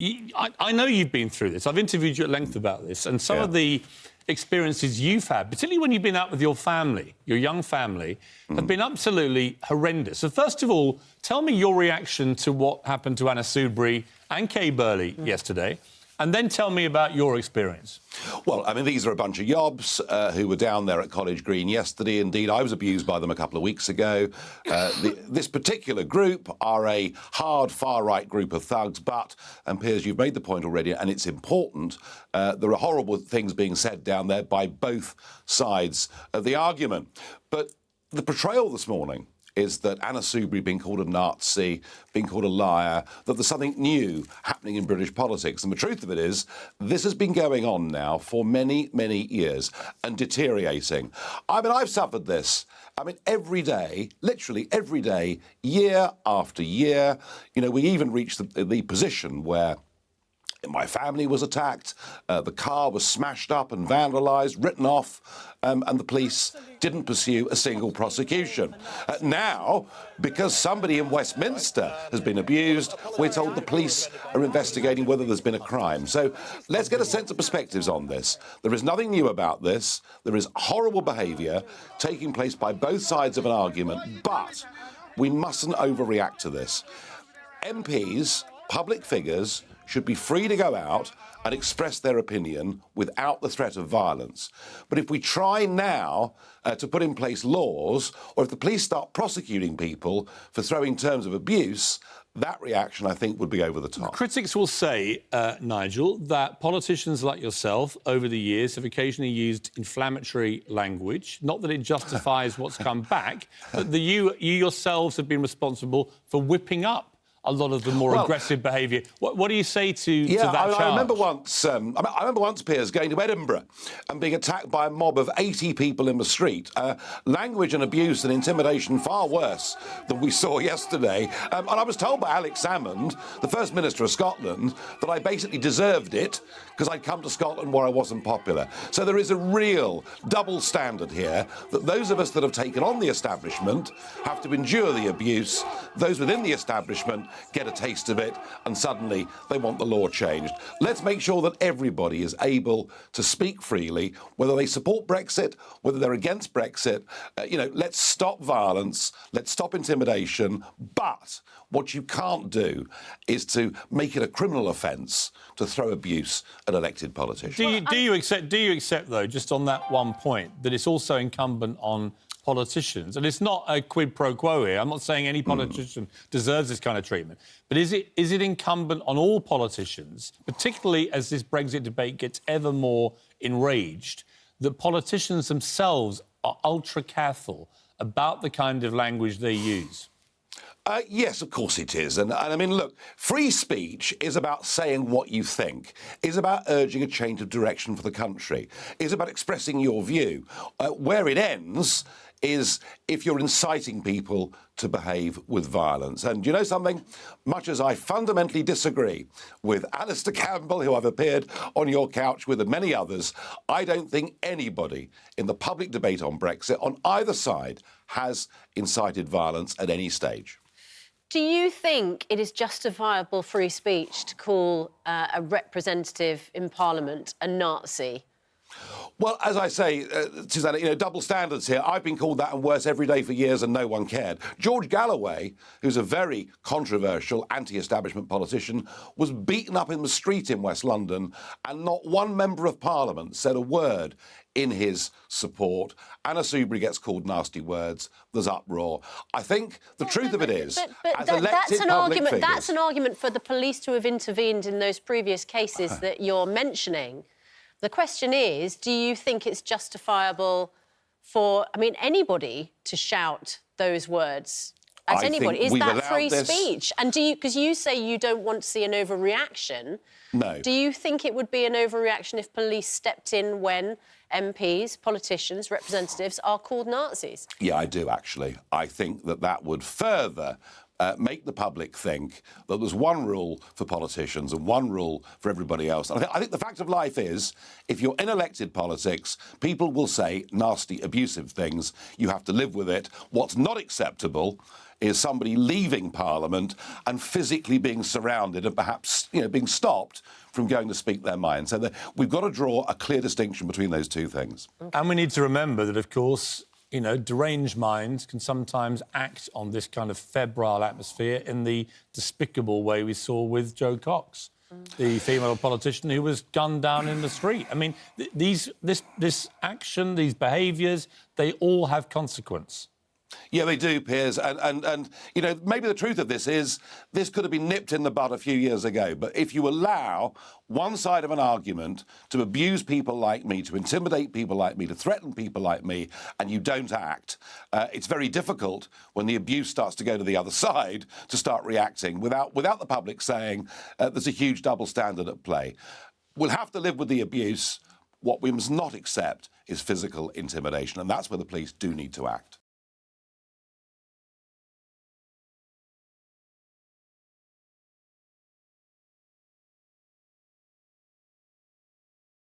I know you've been through this. I've interviewed you at length about this, and some of the experiences you've had, particularly when you've been out with your family, your young family, have been absolutely horrendous. So first of all, tell me your reaction to what happened to Anna Soubry and Kay Burley yesterday, and then tell me about your experience. Well, I mean, these are a bunch of yobs who were down there at College Green yesterday. Indeed, I was abused by them a couple of weeks ago. This particular group are a hard far-right group of thugs, but, and Piers, you've made the point already, and it's important, there are horrible things being said down there by both sides of the argument. But the portrayal this morning is that Anna Soubry being called a Nazi, being called a liar, that there's something new happening in British politics. And the truth of it is, this has been going on now for many, many years and deteriorating. I mean, I've suffered this. I mean, every day, literally every day, year after year. You know, we even reached the position where my family was attacked, the car was smashed up and vandalised, written off, and the police didn't pursue a single prosecution. Now, because somebody in Westminster has been abused, we're told the police are investigating whether there's been a crime. So let's get a sense of perspectives on this. There is nothing new about this. There is horrible behaviour taking place by both sides of an argument, but we mustn't overreact to this. MPs, public figures, should be free to go out and express their opinion without the threat of violence. But if we try now to put in place laws, or if the police start prosecuting people for throwing terms of abuse, that reaction, I think, would be over the top. Critics will say, Nigel, that politicians like yourself over the years have occasionally used inflammatory language, not that it justifies what's come back, but that you yourselves have been responsible for whipping up a lot of the more aggressive behaviour. What do you say to that charge? I remember once, Piers, going to Edinburgh and being attacked by a mob of 80 people in the street. Language and abuse and intimidation far worse than we saw yesterday. And I was told by Alex Salmond, the First Minister of Scotland, that I basically deserved it because I'd come to Scotland where I wasn't popular. So there is a real double standard here that those of us that have taken on the establishment have to endure the abuse. Those within the establishment get a taste of it, and suddenly they want the law changed. Let's make sure that everybody is able to speak freely, whether they support Brexit, whether they're against Brexit. Let's stop violence, let's stop intimidation, but what you can't do is to make it a criminal offence to throw abuse at elected politicians. Do you accept, though, just on that one point, that it's also incumbent on politicians, and it's not a quid pro quo here, I'm not saying any politician deserves this kind of treatment, but is it incumbent on all politicians, particularly as this Brexit debate gets ever more enraged, that politicians themselves are ultra careful about the kind of language they use? Yes, of course it is. And I mean, look, free speech is about saying what you think, is about urging a change of direction for the country, is about expressing your view. Where it ends is if you're inciting people to behave with violence. And you know something? Much as I fundamentally disagree with Alistair Campbell, who I've appeared on your couch with, and many others, I don't think anybody in the public debate on Brexit on either side has incited violence at any stage. Do you think it is justifiable free speech to call a representative in Parliament a Nazi? Well, as I say, Susanna, double standards here. I've been called that and worse every day for years and no one cared. George Garraway, who's a very controversial anti-establishment politician, was beaten up in the street in West London and not one member of Parliament said a word in his support. Anna Soubry gets called nasty words. There's uproar. I think the truth of it is, as elected public figures... That's an argument for the police to have intervened in those previous cases that you're mentioning. The question is, do you think it's justifiable for, anybody to shout those words at anybody? Is that free speech? And because you say you don't want to see an overreaction. No. Do you think it would be an overreaction if police stepped in when MPs, politicians, representatives are called Nazis? Yeah, I do, actually. I think that would further make the public think that there's one rule for politicians and one rule for everybody else. And I think the fact of life is, if you're in elected politics, people will say nasty, abusive things. You have to live with it. What's not acceptable is somebody leaving Parliament and physically being surrounded and perhaps, being stopped from going to speak their mind. So we've got to draw a clear distinction between those two things. And we need to remember that, of course, deranged minds can sometimes act on this kind of febrile atmosphere in the despicable way we saw with Jo Cox, the female politician who was gunned down in the street. I mean, this action, these behaviours, they all have consequence. Yeah, they do, Piers. And maybe the truth of this is this could have been nipped in the bud a few years ago. But if you allow one side of an argument to abuse people like me, to intimidate people like me, to threaten people like me, and you don't act, it's very difficult when the abuse starts to go to the other side to start reacting without the public saying there's a huge double standard at play. We'll have to live with the abuse. What we must not accept is physical intimidation, and that's where the police do need to act.